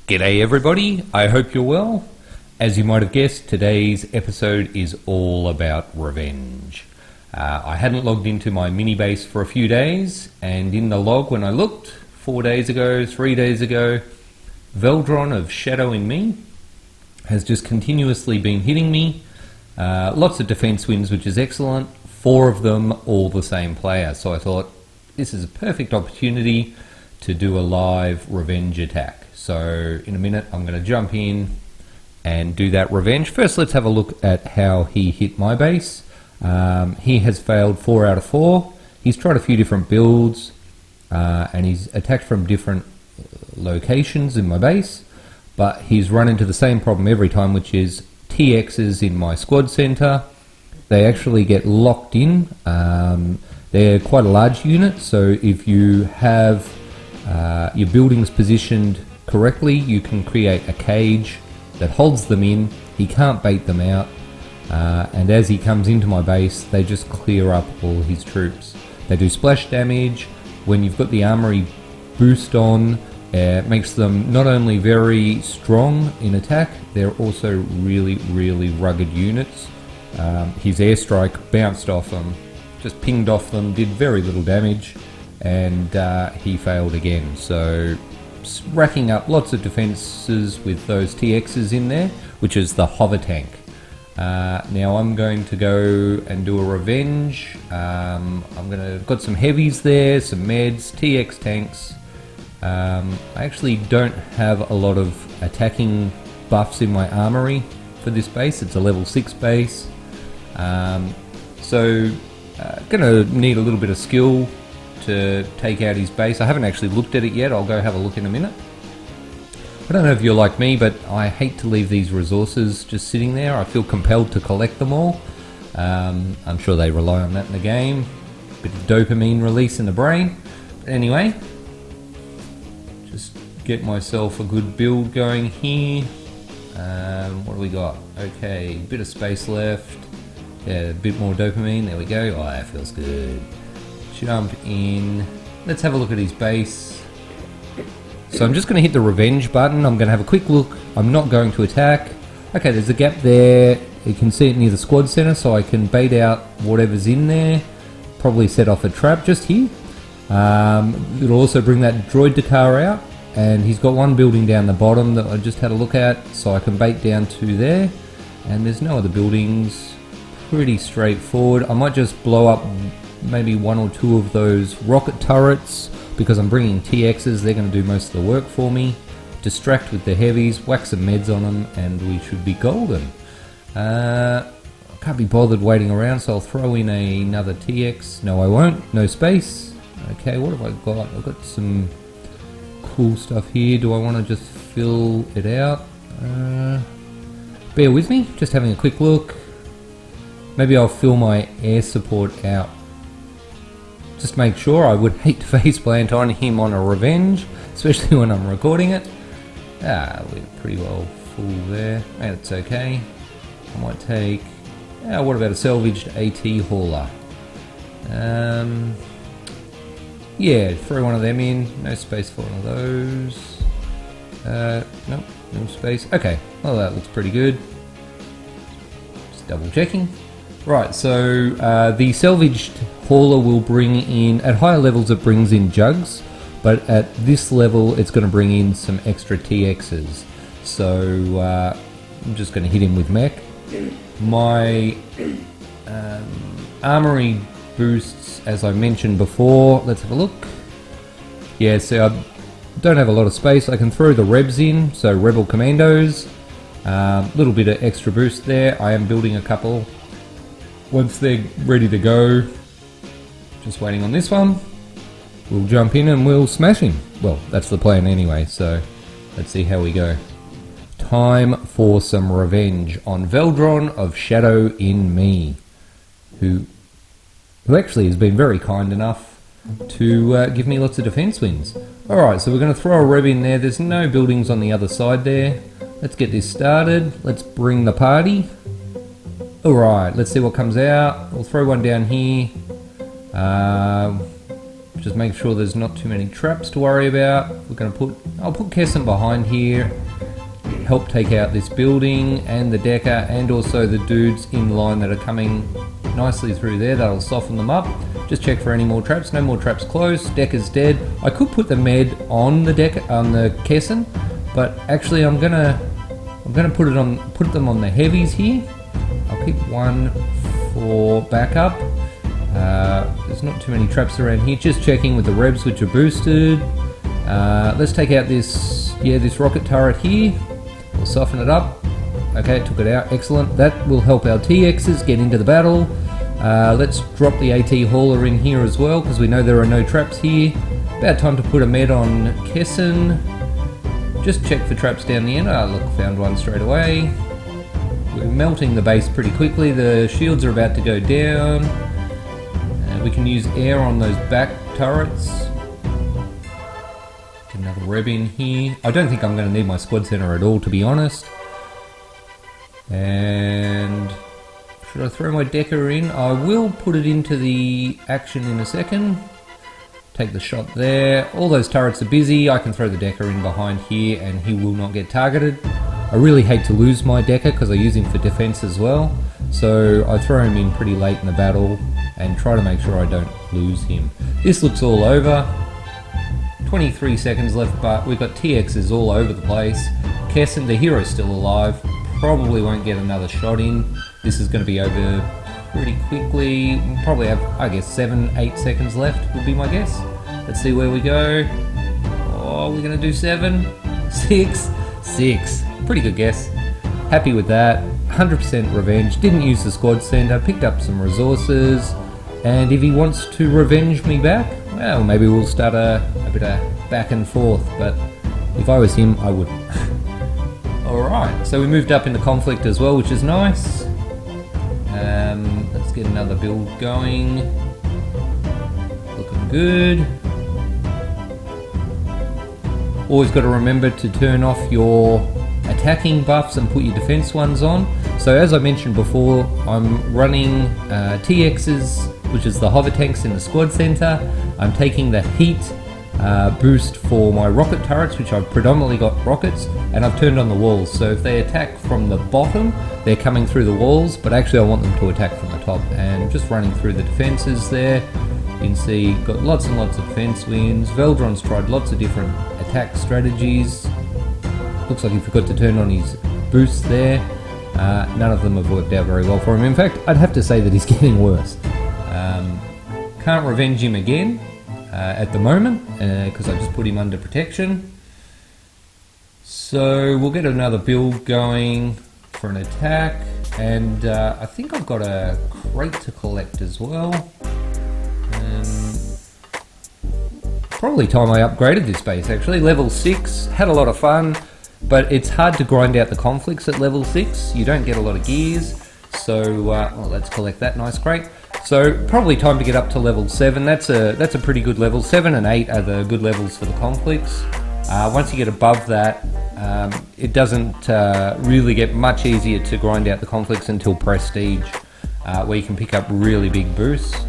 G'day everybody, I hope you're well. As you might have guessed, today's episode is all about revenge. I hadn't logged into my mini base for a few days, and in the log when I looked, 4 days ago, 3 days ago, Valdron of ShadowInMe has just continuously been hitting me. Lots of defense wins, which is excellent. 4 of them all the same player, so I thought this is a perfect opportunity to do a live revenge attack. So in a minute I'm going to jump in and do that revenge. First let's have a look at how he hit my base. He has failed 4 out of 4. He's tried a few different builds and he's attacked from different locations in my base, but he's run into the same problem every time, which is TXs in my squad center. They actually get locked in. They're quite a large unit, so if you have your buildings positioned correctly, you can create a cage that holds them in. He can't bait them out, and as he comes into my base, they just clear up all his troops. They do splash damage. When you've got the armory boost on, it makes them not only very strong in attack, they're also really rugged units. His airstrike bounced off them, just pinged off them, did very little damage, and he failed again. So racking up lots of defenses with those TXs in there, which is the hover tank. Now I'm going to go and do a revenge. Got some heavies there, some meds, TX tanks. I actually don't have a lot of attacking buffs in my armory for this base. It's a level 6 base. So gonna need a little bit of skill to take out his base. I haven't actually looked at it yet. I'll go have a look in a minute. I don't know if you're like me, but I hate to leave these resources just sitting there. I feel compelled to collect them all. I'm sure they rely on that in the game. Bit of dopamine release in the brain. But anyway, just get myself a good build going here. What do we got? Okay, bit of space left. Yeah, a bit more dopamine. There we go. Oh, that feels good. Jump in. Let's have a look at his base. So I'm just going to hit the revenge button. I'm going to have a quick look. I'm not going to attack. Okay, there's a gap there. You can see it near the squad center, so I can bait out whatever's in there. Probably set off a trap just here. It'll also bring that droid Dakar out. And he's got one building down the bottom that I just had a look at, so I can bait down to there. And there's no other buildings. Pretty straightforward. I might just blow up maybe 1 or 2 of those rocket turrets because I'm bringing TXs. They're going to do most of the work for me. Distract with the heavies, whack some meds on them, and we should be golden. I can't be bothered waiting around, so I'll throw in another TX. No, I won't. No space. Okay, what have I got? I've got some cool stuff here. Do I want to just fill it out? Bear with me, just having a quick look. Maybe I'll fill my air support out. Just make sure. I would hate to face plant on him on a revenge, especially when I'm recording it. We're pretty well full there. And it's okay. I might take... what about a salvaged AT hauler? Yeah, throw one of them in. No space for one of those. Nope, no space. Okay, well that looks pretty good. Just double checking. Right, so the salvaged hauler will bring in, at higher levels it brings in jugs, but at this level it's going to bring in some extra TXs. So I'm just going to hit him with mech. My armory boosts, as I mentioned before, let's have a look. Yeah, so I don't have a lot of space. I can throw the Rebs in, so Rebel Commandos. Little bit of extra boost there. I am building a couple. Once they're ready to go, just waiting on this one, we'll jump in and we'll smash him. Well, that's the plan anyway, so let's see how we go. Time for some revenge on Valdron of ShadowInMe, who actually has been very kind enough to give me lots of defense wins. Alright, so we're going to throw a Reb in there. There's no buildings on the other side there. Let's get this started. Let's bring the party. Alright, let's see what comes out. We'll throw one down here. Just make sure there's not too many traps to worry about. I'll put Kesson behind here, help take out this building and the Decker, and also the dudes in line that are coming nicely through there. That'll soften them up. Just check for any more traps. No more traps close. Decker's dead. I could put the med on the Kesson, but actually I'm gonna put them on the heavies here. I'll keep one for backup. There's not too many traps around here. Just checking with the Rebs, which are boosted. Let's take out this rocket turret here. We'll soften it up. Okay, took it out. Excellent. That will help our TXs get into the battle. Let's drop the AT hauler in here as well, because we know there are no traps here. About time to put a med on Kesson. Just check for traps down the end. Look, found one straight away. We're melting the base pretty quickly. The shields are about to go down. We can use air on those back turrets. Get another Reb in here. I don't think I'm going to need my squad center at all, to be honest. And should I throw my Decker in? I will put it into the action in a second. Take the shot there. All those turrets are busy. I can throw the Decker in behind here and he will not get targeted. I really hate to lose my Decker because I use him for defense as well. So I throw him in pretty late in the battle and try to make sure I don't lose him. This looks all over. 23 seconds left, but we've got TXs all over the place. Kesson, the hero's still alive. Probably won't get another shot in. This is going to be over pretty quickly. We'll probably have, I guess, 7-8 seconds left would be my guess. Let's see where we go. Oh, we're going to do 7, 6, 6. Pretty good guess. Happy with that. 100% revenge. Didn't use the squad center. Picked up some resources. And if he wants to revenge me back, well, maybe we'll start a bit of back and forth. But if I was him, I wouldn't. Alright, so we moved up into conflict as well, which is nice. Let's get another build going. Looking good. Always got to remember to turn off your attacking buffs and put your defense ones on. So as I mentioned before, I'm running TXs, which is the hover tanks in the squad center. I'm taking the heat boost for my rocket turrets, which I've predominantly got rockets, and I've turned on the walls. So if they attack from the bottom, they're coming through the walls, but actually I want them to attack from the top. And just running through the defenses there. You can see got lots and lots of defense wins. Valdron's tried lots of different attack strategies. Looks like he forgot to turn on his boost there. None of them have worked out very well for him. In fact, I'd have to say that he's getting worse. Can't revenge him again at the moment because I just put him under protection. So we'll get another build going for an attack, and I think I've got a crate to collect as well. Probably time I upgraded this base actually. Level 6, had a lot of fun, but it's hard to grind out the conflicts at level 6. You don't get a lot of gears, so well, let's collect that nice crate. So probably time to get up to level 7. That's a pretty good level. 7 and 8 are the good levels for the conflicts. Once you get above that, it doesn't really get much easier to grind out the conflicts until Prestige, where you can pick up really big boosts.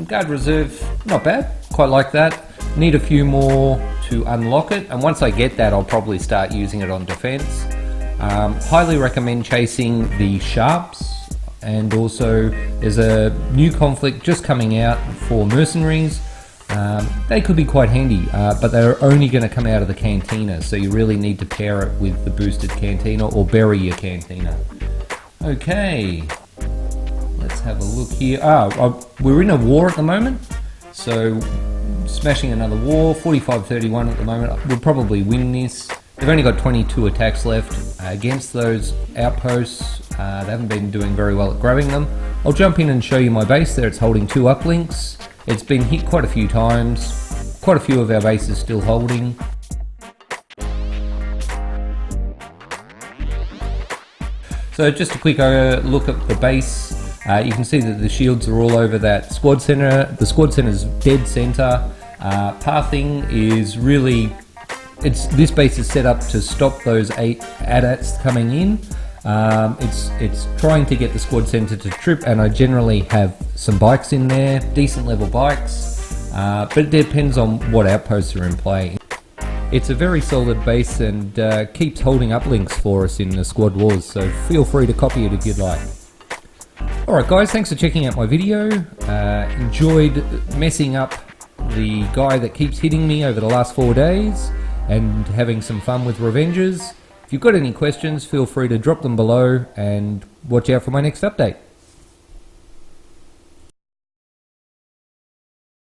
Guard Reserve, not bad, quite like that. Need a few more to unlock it, and once I get that I'll probably start using it on defense. Highly recommend chasing the Sharps, and also there's a new conflict just coming out for mercenaries. They could be quite handy, but they're only going to come out of the Cantina, so you really need to pair it with the boosted Cantina or bury your Cantina. Okay, let's have a look here. We're in a war at the moment, so smashing another war. 45-31 at the moment. We'll probably win this. They've only got 22 attacks left against those outposts. They haven't been doing very well at grabbing them. I'll jump in and show you my base there. It's holding 2 uplinks. It's been hit quite a few times. Quite a few of our bases still holding. So just a quick look at the base. You can see that the shields are all over that squad center. The squad center's dead center. Pathing is really, this base is set up to stop those 8 AT-ATs coming in. It's trying to get the squad center to trip, and I generally have some bikes in there, decent level bikes. but it depends on what outposts are in play. It's a very solid base and keeps holding up links for us in the squad wars, so feel free to copy it if you'd like. Alright guys, thanks for checking out my video. Enjoyed messing up the guy that keeps hitting me over the last 4 days and having some fun with Revengers. If you've got any questions, feel free to drop them below and watch out for my next update.